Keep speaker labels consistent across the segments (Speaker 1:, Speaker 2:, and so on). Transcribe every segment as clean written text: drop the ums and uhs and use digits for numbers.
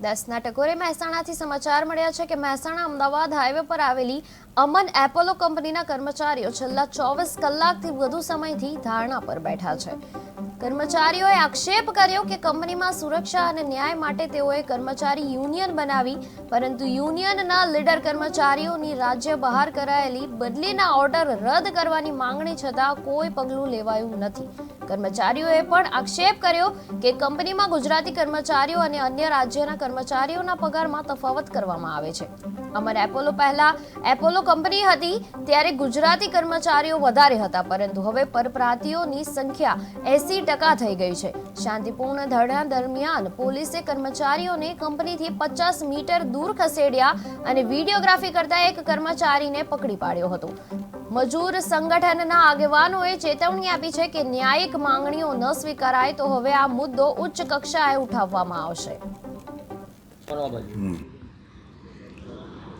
Speaker 1: 10ના ટકોરે મહેસાણાથી સમાચાર મળ્યા છે કે મહેસાણા અમદાવાદ હાઈવે પર આવેલી અમન એપોલો કંપનીના કર્મચારીઓ છેલ્લા 24 કલાકથી વધુ સમયથી ધારણા પર બેઠા છે। કર્મચારીઓએ આક્ષેપ કર્યો કે કંપનીમાં સુરક્ષા અને ન્યાય માટે તેઓએ કર્મચારી યુનિયન બનાવી, પરંતુ યુનિયનના લીડર કર્મચારીઓની રાજ્ય બહાર કરાયેલી બદલીના ઓર્ડર રદ કરવાની માંગણી છતાં કોઈ પગલું લેવાયું નથી। કર્મચારીઓએ પણ આક્ષેપ કર્યો કે કંપનીમાં ગુજરાતી કર્મચારીઓ અને અન્ય રાજ્યના કર્મચારીઓના પગારમાં તફાવત કરવામાં આવે છે। અમન એપોલો પહેલા એપોલો કંપની હતી ત્યારે ગુજરાતી કર્મચારીઓ વધારે હતા, પરંતુ હવે પરપ્રાંતિયોની સંખ્યા 80% થઈ ગઈ છે। શાંતિપૂર્ણ ધરણા દરમિયાન પોલીસે કર્મચારીઓને કંપનીથી 50 મીટર દૂર ખસેડ્યા અને વિડીયોગ્રાફી કરતા એક કર્મચારીને પકડી પાડ્યો હતો। મજૂર સંગઠનના આગેવાનોએ ચેતવણી આપી છે કે ન્યાયિક માંગણીઓ ન સ્વીકારાય તો હવે આ મુદ્દો ઉચ્ચ કક્ષાએ ઉઠાવવામાં આવશે।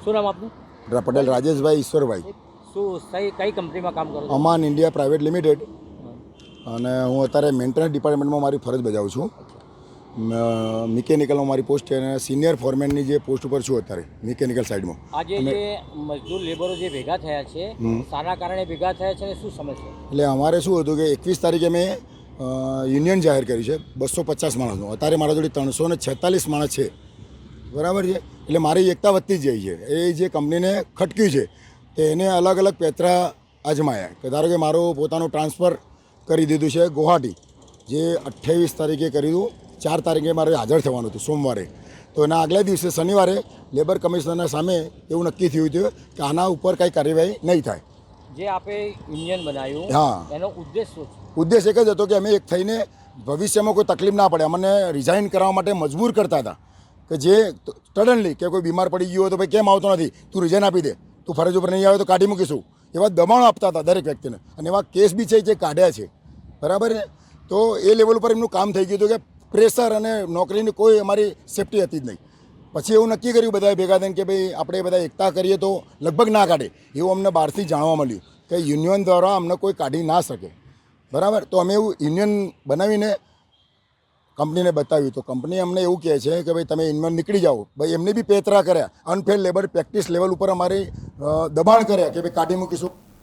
Speaker 2: શું નામ આપનું?
Speaker 3: પટેલ રાજેશભાઈ ઈશ્વરભાઈ।
Speaker 2: શું કઈ કંપનીમાં કામ કરો છો?
Speaker 3: અમાન ઇન્ડિયા પ્રાઇવેટ લિમિટેડ, અને હું અત્યારે મેન્ટેનન્સ ડિપાર્ટમેન્ટમાં મારી ફરજ બજાવું છું। મિકેનિકલમાં મારી પોસ્ટ છે અને સિનિયર ફોરમેનની જે પોસ્ટ ઉપર છું અત્યારે મિકેનિકલ સાઇડમાં।
Speaker 2: આજે જે મજદૂર લેબરો જે ભેગા થયા છે, શાના કારણે ભેગા થયા છે અને શું સમસ્યા?
Speaker 3: એટલે અમારે શું હતું કે 21 તારીખે મેં યુનિયન જાહેર કર્યું છે 250 માણસનું। અત્યારે મારા જોડે 346 માણસ છે, બરાબર છે। એટલે મારી એકતા વધતી જ જાય છે। એ જે કંપનીને ખટક્યું છે તે એને અલગ અલગ પેતરા અજમાયા કે ધારો કે મારું પોતાનું ટ્રાન્સફર કરી દીધું છે ગુવાહાટી, જે 28 તારીખે કરી દીધું। 4 તારીખે મારે હાજર થવાનું હતું સોમવારે, તો એના આગલા દિવસે શનિવારે લેબર કમિશનરના સામે એવું નક્કી થયું હતું કે આના ઉપર કંઈ કાર્યવાહી નહીં થાય।
Speaker 2: જે આપે યુનિયન બનાવ્યું,
Speaker 3: હા,
Speaker 2: એનો ઉદ્દેશ શું છે?
Speaker 3: ઉદ્દેશ એક જ હતો કે અમે એક થઈને ભવિષ્યમાં કોઈ તકલીફ ના પડે, અમને રિઝાઇન કરવા માટે મજબૂર કરતા હતા કે જે સડનલી કે કોઈ બીમાર પડી ગયો હોય તો ભાઈ કેમ આવતો નથી, તું રિઝાઇન આપી દે, તું ફરજ ઉપર નહીં આવે તો કાઢી મૂકીશું, એવા દબાણો આપતા હતા દરેક વ્યક્તિને, અને એવા કેસ બી છે જે કાઢ્યા છે, બરાબર છે। તો એ લેવલ ઉપર એમનું કામ થઈ ગયું હતું કે પ્રેશર અને નોકરીની કોઈ અમારી સેફટી હતી જ નહીં। પછી એવું નક્કી કર્યું બધાએ ભેગા થઈને કે ભાઈ આપણે બધા એકતા કરીએ તો લગભગ ના કાઢે, એવું અમને બહારથી જાણવા મળ્યું કે યુનિયન દ્વારા અમને કોઈ કાઢી ના શકે, બરાબર। તો અમે એવું યુનિયન બનાવીને કંપનીને બતાવ્યું, તો કંપની અમને એવું કહે છે કે ભાઈ તમે યુનિયન નીકળી જાઓ। ભાઈ એમને બી પેતરા કર્યા, અનફેર લેબર પ્રેક્ટિસ લેવલ ઉપર અમારી દબાણ કર્યા કે ભાઈ કાઢી મૂકીશું।